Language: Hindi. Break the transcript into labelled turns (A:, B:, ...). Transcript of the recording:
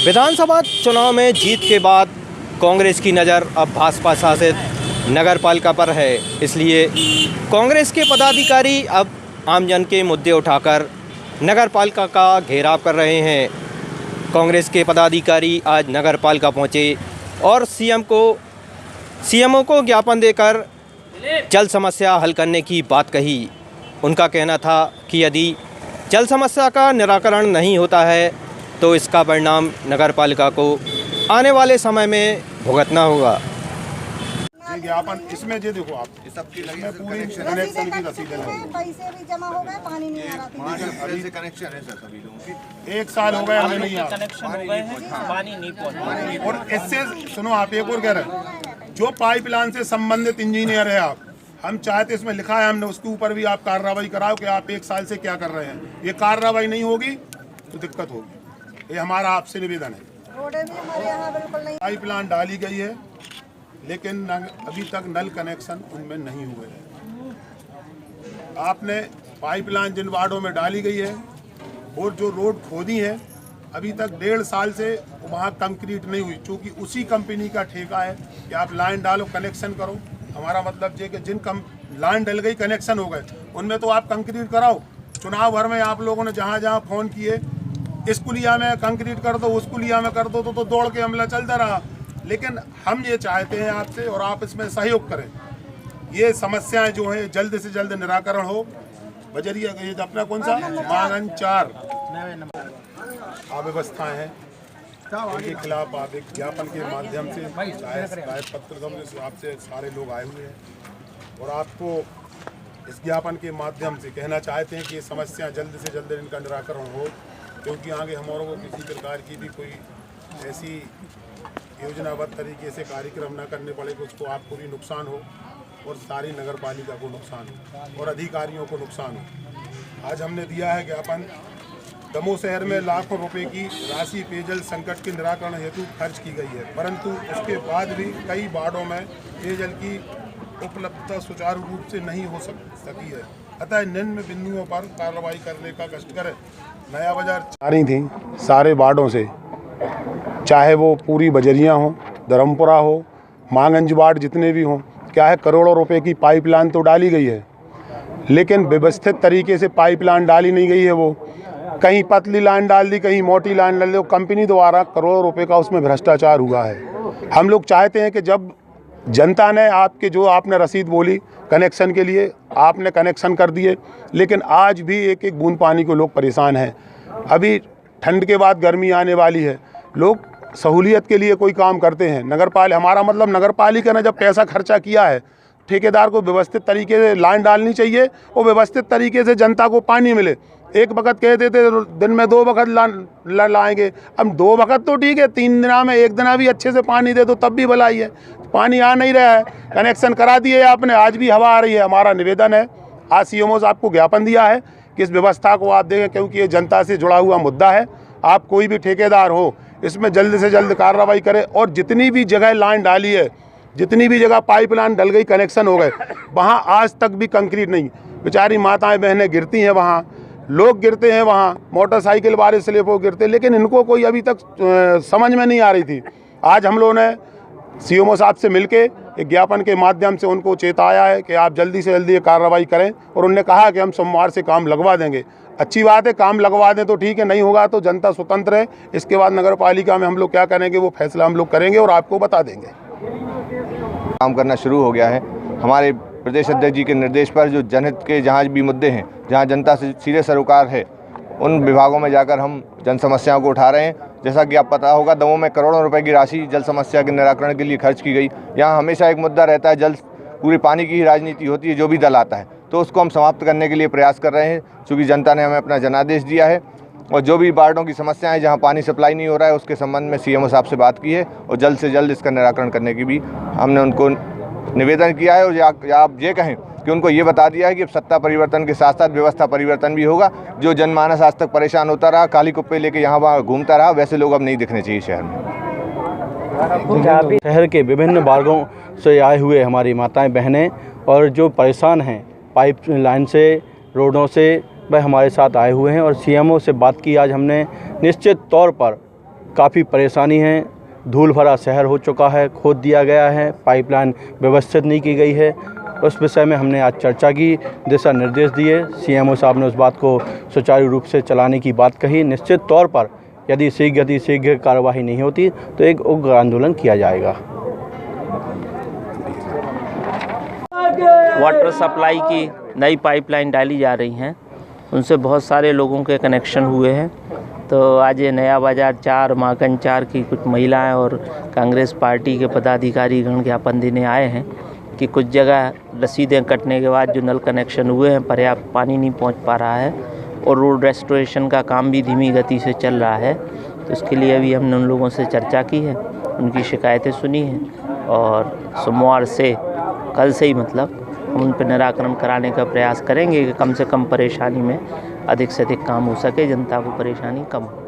A: विधानसभा चुनाव में जीत के बाद कांग्रेस की नज़र अब भाजपा शासित नगर पालिका पर है। इसलिए कांग्रेस के पदाधिकारी अब आमजन के मुद्दे उठाकर नगर पालिका का घेराव कर रहे हैं। कांग्रेस के पदाधिकारी आज नगर पालिका पहुँचे और सीएमओ को ज्ञापन देकर जल समस्या हल करने की बात कही। उनका कहना था कि यदि जल समस्या का निराकरण नहीं होता है तो इसका परिणाम नगर पालिका को आने वाले समय में भुगतना होगा।
B: ज्ञापन इसमें जो देखो आप इसमें पूरी कनेक्शन की रसीदें हैं,
C: पैसे भी जमा हो गए, पानी नहीं आ रहा।
B: अभी से कनेक्शन है सर सभी लोगों की 1 साल हो गए हमें नहीं आ
D: कनेक्शन हो गए हैं, पानी नहीं पहुंचा।
B: और इससे सुनो आप एक और कह रहे हैं जो पाइपलाइन से संबंधित इंजीनियर है आप, हम चाहते इसमें लिखा है हमने उसके ऊपर भी आप कार्रवाई कराओ कि आप 1 साल से क्या कर रहे हैं। ये कार्रवाई नहीं होगी तो दिक्कत होगी, ये हमारा आपसे निवेदन है।
C: रोडें भी हमारे यहाँ बिल्कुल नहीं।
B: पाइपलाइन डाली गई है लेकिन अभी तक नल कनेक्शन उनमें नहीं हुए हैं। आपने पाइपलाइन जिन वार्डों में डाली गई है और जो रोड खोदी है अभी तक 1.5 साल से वहाँ कंक्रीट नहीं हुई, क्योंकि उसी कंपनी का ठेका है कि आप लाइन डालो कनेक्शन करो। हमारा मतलब ये कि जिन लाइन डल गई कनेक्शन हो गए उनमें तो आप कंक्रीट कराओ। चुनाव भर में आप लोगों ने जहाँ जहाँ फ़ोन किए इस कुलिया में कंक्रीट कर दो, उस कुलिया में कर दो, तो दौड़ के हमला चलता रहा। लेकिन हम ये चाहते हैं आपसे और आप इसमें सहयोग करें, ये समस्याएं जो हैं जल्द से जल्द निराकरण हो। बजरिया ये अपना कौन सा मांगन 4 अव्यवस्थाएं हैं, उनके खिलाफ आप एक ज्ञापन के माध्यम से चाहे शिकायत पत्र से आपसे सारे लोग आए हुए हैं और आपको इस ज्ञापन के माध्यम से कहना चाहते हैं कि ये समस्या जल्द से जल्द इनका निराकरण हो, क्योंकि आगे हमारों को किसी प्रकार की भी कोई ऐसी योजनाबद्ध तरीके से कार्यक्रम न करने पड़े कि उसको आपको भी नुकसान हो और सारी नगर पालिका को नुकसान हो और अधिकारियों को नुकसान हो। आज हमने दिया है ज्ञापन। दमोह शहर में लाखों रुपए की राशि पेयजल संकट के निराकरण हेतु खर्च की गई है, परंतु उसके बाद भी कई वार्डों में पेयजल की उपलब्धता सुचारू रूप से नहीं हो सकी है। अतः निम्न बिंदुओं पर कार्रवाई करने का कष्ट करें। नया बाजार आ रही थी सारे वार्डों से, चाहे वो पूरी बजरिया हो, धर्मपुरा हो, मांगंज वार्ड जितने भी हों। क्या है, करोड़ों रुपए की पाइपलाइन तो डाली गई है लेकिन व्यवस्थित तरीके से पाइपलाइन डाली नहीं गई है। वो कहीं पतली लाइन डाल दी, कहीं मोटी लाइन डाल दी। कंपनी द्वारा करोड़ों रुपए का उसमें भ्रष्टाचार हुआ है। हम लोग चाहते हैं कि जब जनता ने आपके जो आपने रसीद बोली कनेक्शन के लिए, आपने कनेक्शन कर दिए, लेकिन आज भी एक एक बूंद पानी को लोग परेशान हैं। अभी ठंड के बाद गर्मी आने वाली है, लोग सहूलियत के लिए कोई काम करते हैं। हमारा मतलब नगर पालिका ने जब पैसा खर्चा किया है, ठेकेदार को व्यवस्थित तरीके से लाइन डालनी चाहिए और व्यवस्थित तरीके से जनता को पानी मिले। एक वक्त कहते थे दिन में 2 वक्त लाएंगे, अब 2 वक्त तो ठीक है, 3 दिना में 1 दिना भी अच्छे से पानी दे दो तब भी भलाई है। पानी आ नहीं रहा है, कनेक्शन करा दिए आपने, आज भी हवा आ रही है। हमारा निवेदन है, आज सीएमओ साहब को ज्ञापन दिया है कि इस व्यवस्था को आप देखें, क्योंकि ये जनता से जुड़ा हुआ मुद्दा है। आप कोई भी ठेकेदार हो इसमें जल्द से जल्द कार्रवाई करें और जितनी भी जगह लाइन डाली है, जितनी भी जगह पाइपलाइन डल गई, कनेक्शन हो गए, वहाँ आज तक भी कंक्रीट नहीं। बेचारी माताएं बहनें गिरती हैं, वहाँ लोग गिरते हैं, वहाँ मोटरसाइकिल वाले स्लिप हो गिरते, लेकिन इनको कोई अभी तक समझ में नहीं आ रही थी। आज हम लोगों ने सीएमओ साहब से मिलके एक ज्ञापन के माध्यम से उनको चेताया है कि आप जल्दी से जल्दी ये कार्रवाई करें और उन्होंने कहा कि हम सोमवार से काम लगवा देंगे। अच्छी बात है, काम लगवा दें तो ठीक है, नहीं होगा तो जनता स्वतंत्र है। इसके बाद नगर पालिका में हम लोग क्या करेंगे वो फैसला हम लोग करेंगे और आपको बता देंगे।
E: काम करना शुरू हो गया है। हमारे प्रदेश अध्यक्ष जी के निर्देश पर जो जनहित के जहाँ भी मुद्दे हैं, जहाँ जनता से सीधे सरोकार है, उन विभागों में जाकर हम जन समस्याओं को उठा रहे हैं। जैसा कि आप पता होगा, दमोह में करोड़ों रुपए की राशि जल समस्या के निराकरण के लिए खर्च की गई। यहाँ हमेशा एक मुद्दा रहता है, जल पूरी पानी की ही राजनीति होती है, जो भी दल आता है, तो उसको हम समाप्त करने के लिए प्रयास कर रहे हैं। चूँकि जनता ने हमें अपना जनादेश दिया है और जो भी वार्डों की समस्याएं जहां पानी सप्लाई नहीं हो रहा है उसके संबंध में सीएमओ साहब से बात की है और जल्द से जल्द इसका निराकरण करने की भी हमने उनको निवेदन किया है। और आप ये कहें कि उनको ये बता दिया है कि अब सत्ता परिवर्तन के साथ साथ व्यवस्था परिवर्तन भी होगा। जो जनमानस आज तक परेशान होता रहा, काली कुप्पे लेके यहाँ वहाँ घूमता रहा, वैसे लोग अब नहीं दिखने चाहिए शहर में।
D: शहर के विभिन्न भागों से आए हुए हमारी माताएं बहनें और जो परेशान हैं पाइप लाइन से, रोडों से, वह हमारे साथ आए हुए हैं और सीएमओ से बात की आज हमने। निश्चित तौर पर काफ़ी परेशानी है। धूल भरा शहर हो चुका है, खोद दिया गया है, पाइपलाइन व्यवस्थित नहीं की गई है। उस विषय में हमने आज चर्चा की, दिशा निर्देश दिए। सीएमओ साहब ने उस बात को सुचारू रूप से चलाने की बात कही। निश्चित तौर पर यदि शीघ्र कार्रवाई नहीं होती तो एक उग्र आंदोलन किया जाएगा।
F: वाटर सप्लाई की नई पाइपलाइन डाली जा रही हैं, उनसे बहुत सारे लोगों के कनेक्शन हुए हैं। तो आज ये नया बाज़ार 4 माकन 4 की कुछ महिलाएं और कांग्रेस पार्टी के पदाधिकारी गण ज्ञापन देने आए हैं कि कुछ जगह रसीदें कटने के बाद जो नल कनेक्शन हुए हैं पर्याप्त पानी नहीं पहुंच पा रहा है और रोड रेस्टोरेशन का काम भी धीमी गति से चल रहा है। तो इसके लिए अभी हमने उन लोगों से चर्चा की है, उनकी शिकायतें सुनी हैं और सोमवार से, कल से ही मतलब, हम उन पर निराकरण कराने का प्रयास करेंगे कि कम से कम परेशानी में अधिक से अधिक काम हो सके, जनता को परेशानी कम हो।